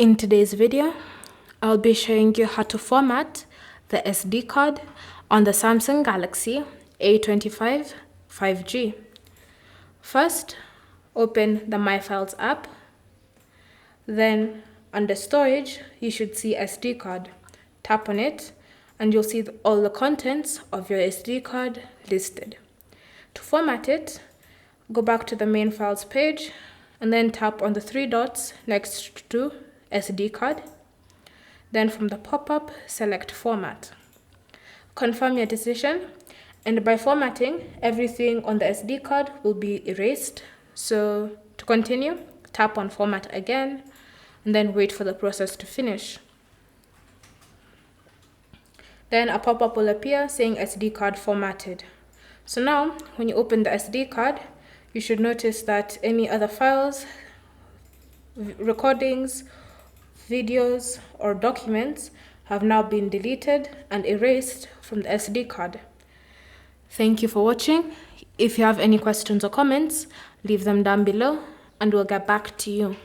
In today's video, I'll be showing you how to format the SD card on the Samsung Galaxy A25 5G. First, open the My Files app. Then, under Storage, you should see SD card. Tap on it, and you'll see all the contents of your SD card listed. To format it, go back to the main files page, and then tap on the three dots next to SD card. Then from the pop-up, select Format. Confirm your decision, and by formatting, everything on the SD card will be erased. So to continue, tap on Format again, and then wait for the process to finish. Then a pop-up will appear saying SD card formatted. So now, when you open the SD card, you should notice that any other files, recordings, videos, or documents have now been deleted and erased from the SD card. Thank you for watching. If you have any questions or comments, leave them down below and we'll get back to you.